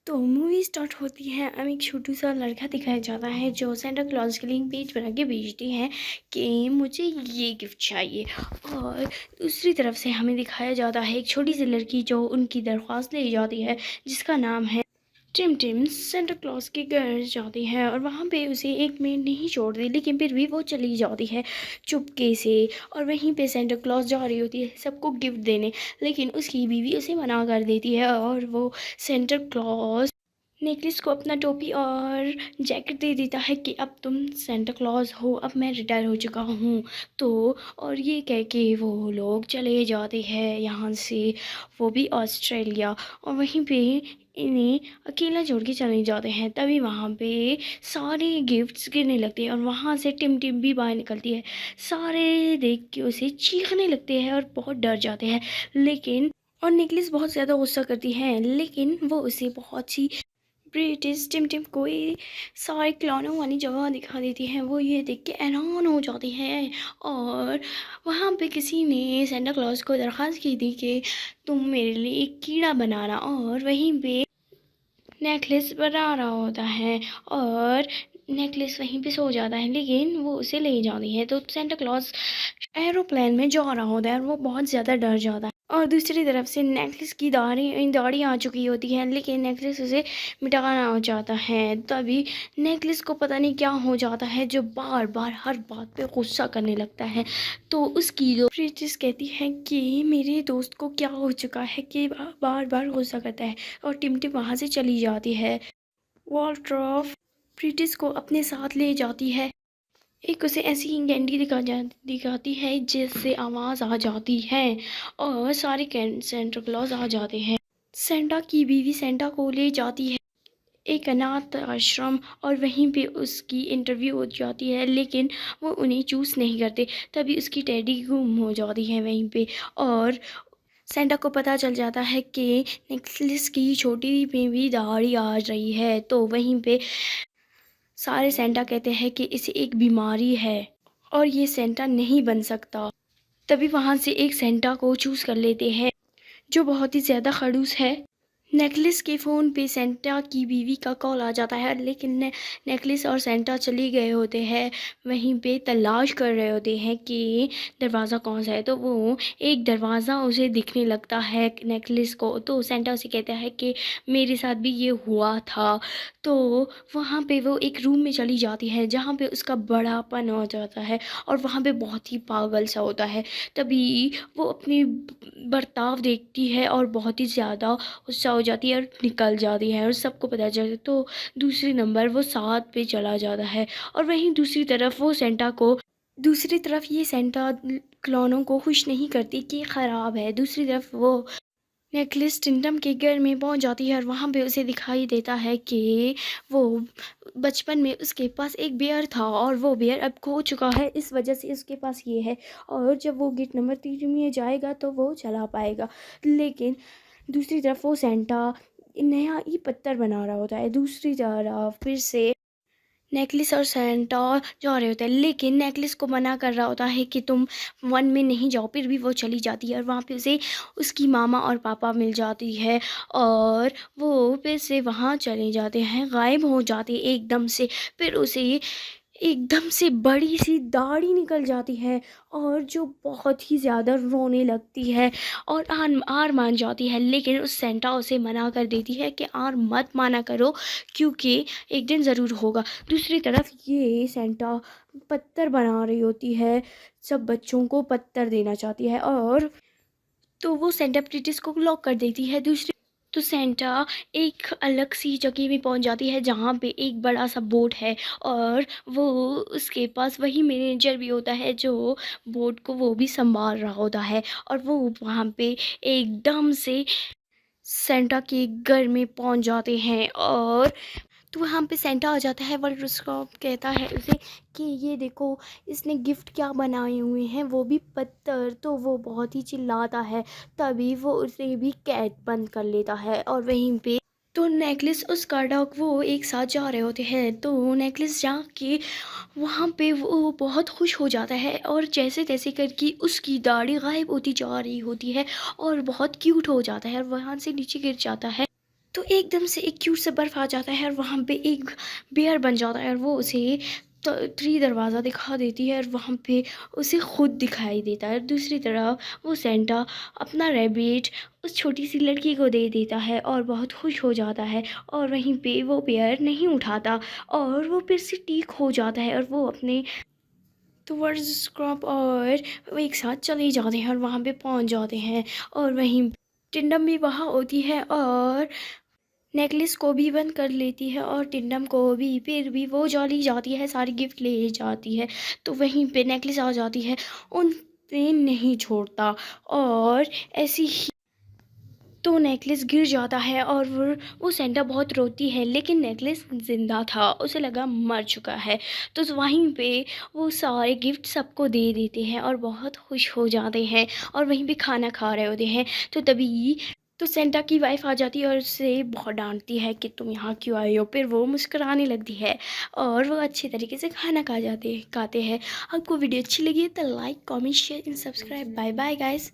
तो movie start होती है। अब एक छोटू सा लड़का दिखाया जाता है जो सेंटा क्लॉज के लिए एक पेज बना के भेजती है कि मुझे ये गिफ्ट चाहिए। और दूसरी तरफ से हमें दिखाया जाता है एक छोटी सी लड़की जो उनकी दरख्वास्त ले जाती है, जिसका नाम है टिम। टिम सेंटा क्लॉज के घर जाती है और वहाँ पे उसे एक मिनट नहीं छोड़ती, लेकिन फिर भी वो चली जाती है चुपके से। और वहीं पे सेंटा क्लॉज जा रही होती है सबको गिफ्ट देने, लेकिन उसकी बीवी उसे मना कर देती है और वो सेंटा क्लॉज नेकलेस को अपना टोपी और जैकेट दे देता है कि अब तुम सेंटा क्लॉज हो, अब मैं रिटायर हो चुका हूँ। तो और ये कह के वो लोग चले जाते हैं यहाँ से, वो भी ऑस्ट्रेलिया। और वहीं पे इन्हें अकेला छोड़ के चले जाते हैं। तभी वहाँ पे सारे गिफ्ट्स गिरने लगते हैं और वहाँ से टिम टिम भी बाहर निकलती है। सारे देख के उसे चीखने लगते हैं और बहुत डर जाते हैं, लेकिन और नेकलेस बहुत ज़्यादा गुस्सा करती है, लेकिन वो उसे बहुत सी ब्रिटिश टिम टिम को ये सारे खिलौनों वाली जगह दिखा देती है। वो ये देख के हैरान हो जाती है। और वहाँ पे किसी ने सेंटा क्लॉज को दरख्वास्त की थी कि तुम मेरे लिए एक कीड़ा बनाना, और वहीं पे नेकलेस बना रहा होता है और नेकलेस वहीं पे सो जाता है, लेकिन वो उसे ले जाती है। तो सेंटा क्लॉज एरोप्लेन में जा रहा होता है और वो बहुत ज़्यादा डर जाता है। और दूसरी तरफ से नेकलेस की दाढ़ी आ चुकी होती है, लेकिन नेकलेस उसे मिटाना चाहता है। तभी नेकलेस को पता नहीं क्या हो जाता है, जो बार बार हर बात पे गुस्सा करने लगता है। तो उसकी जो प्रीतिस कहती है कि मेरे दोस्त को क्या हो चुका है कि बार बार गुस्सा करता है, और टिम टिम वहाँ से चली जाती है। वॉल्ट्रॉफ प्रीतिस को अपने साथ ले जाती है। एक उसे ऐसी कैंडी दिखाती है जिससे आवाज़ आ जाती है और सारे सेंटा क्लॉज आ जाते हैं। सेंटा की बीवी सेंटा को ले जाती है एक अनाथ आश्रम, और वहीं पे उसकी इंटरव्यू हो जाती है, लेकिन वो उन्हें चूज़ नहीं करते। तभी उसकी टेडी गुम हो जाती है वहीं पे। और सेंटा को पता चल जाता है कि नेकलेस की छोटी में भी दाढ़ी आ रही है। तो वहीं पे सारे सेंटा कहते हैं कि इसे एक बीमारी है और ये सेंटा नहीं बन सकता। तभी वहाँ से एक सेंटा को चूज़ कर लेते हैं जो बहुत ही ज़्यादा खड़ूस है। नेकलेस के फ़ोन पे सेंटा की बीवी का कॉल आ जाता है, लेकिन नेकलेस और सेंटा चले गए होते हैं। वहीं पे तलाश कर रहे होते हैं कि दरवाज़ा कौन सा है। तो वो एक दरवाज़ा उसे दिखने लगता है नेकलेस को। तो सेंटा उसे कहता है कि मेरे साथ भी ये हुआ था। तो वहाँ पे वो एक रूम में चली जाती है जहाँ पे उसका बड़ापन हो जाता है और वहाँ पे बहुत ही पागल सा होता है। तभी वो अपनी बर्ताव देखती है और बहुत ही ज़्यादा गुस्सा हो जाती है और निकल जाती है, और सबको पता चल तो दूसरी नंबर वो साथ पे चला जाता है। और वहीं दूसरी तरफ वो सेंटा को दूसरी तरफ ये सेंटा खिलौनों को खुश नहीं करती कि ख़राब है। दूसरी तरफ वो नेकलेस टिंटम के घर में पहुंच जाती है और वहाँ पे उसे दिखाई देता है कि वो बचपन में उसके पास एक बेयर था और वो बेयर अब खो चुका है, इस वजह से उसके पास ये है। और जब वो गेट नंबर 3 में जाएगा तो वो चला पाएगा। लेकिन दूसरी तरफ वो सेंटा नया ही पत्थर बना रहा होता है। दूसरी तरफ फिर से नेकलेस और सेंटा जा रहे होते हैं, लेकिन नेकलेस को मना कर रहा होता है कि तुम 1 में नहीं जाओ। फिर भी वो चली जाती है और वहाँ पे उसे उसकी मामा और पापा मिल जाती है, और वो फिर से वहाँ चले जाते हैं, गायब हो जाते हैं एकदम से। फिर उसे एकदम से बड़ी सी दाढ़ी निकल जाती है और जो बहुत ही ज़्यादा रोने लगती है और हार मान जाती है। लेकिन उस सेंटा उसे मना कर देती है कि हार मत माना करो, क्योंकि एक दिन ज़रूर होगा। दूसरी तरफ ये सेंटा पत्थर बना रही होती है, सब बच्चों को पत्थर देना चाहती है, और तो वो सेंटा ब्रिटिश को लॉक कर देती है। दूसरी तो सेंटा एक अलग सी जगह में पहुंच जाती है जहाँ पे एक बड़ा सा बोट है, और वो उसके पास वही मैनेजर भी होता है जो बोट को वो भी संभाल रहा होता है। और वो वहाँ पे एकदम से सेंटा के घर में पहुंच जाते हैं, और तो वहाँ पे सेंटा आ जाता है और उसको कहता है उसे कि ये देखो इसने गिफ्ट क्या बनाए हुए हैं, वो भी पत्थर। तो वो बहुत ही चिल्लाता है। तभी वो उसे भी कैद बंद कर लेता है। और वहीं पे तो नेकलेस उसका डॉग वो एक साथ जा रहे होते हैं। तो नेकलेस जाके वहाँ पे वो बहुत खुश हो जाता है और जैसे तैसे करके उसकी दाढ़ी गायब होती जा रही होती है और बहुत क्यूट हो जाता है और वहाँ से नीचे गिर जाता है। तो एकदम से एक क्यूट सा बर्फ़ आ जाता है और वहाँ पे एक बेयर बन जाता है और वो उसे ट्री दरवाज़ा दिखा देती है और वहाँ पे उसे खुद दिखाई देता है। दूसरी तरफ वो सेंटा अपना रैबिट उस छोटी सी लड़की को दे देता है और बहुत खुश हो जाता है और वहीं पे वो बेयर नहीं उठाता और वो फिर से ठीक हो जाता है और वो अपने टुवर्ड्स स्क्रॉप और वो एक साथ चले जाते हैं और वहाँ पे पहुँच जाते हैं और वहीं टिंडम भी वहाँ होती है और नेकलेस को भी बंद कर लेती है और टिंडम को भी। फिर भी वो चली जाती है, सारी गिफ्ट ले जाती है। तो वहीं पे नेकलेस आ जाती है, उन्हें नहीं छोड़ता और ऐसी ही तो नेकलेस गिर जाता है और वो सेंटा बहुत रोती है, लेकिन नेकलेस ज़िंदा था, उसे लगा मर चुका है। तो वहीं पे वो सारे गिफ्ट सबको दे देते हैं और बहुत खुश हो जाते हैं और वहीं पे खाना खा रहे होते हैं। तो तभी तो सेंटा की वाइफ आ जाती है और उसे बहुत डांटती है कि तुम यहाँ क्यों आई हो। फिर वो मुस्कुराने लगती है और वो अच्छे तरीके से खाना खाते हैं। आपको वीडियो अच्छी लगी है तो like comment share and subscribe. Bye bye guys.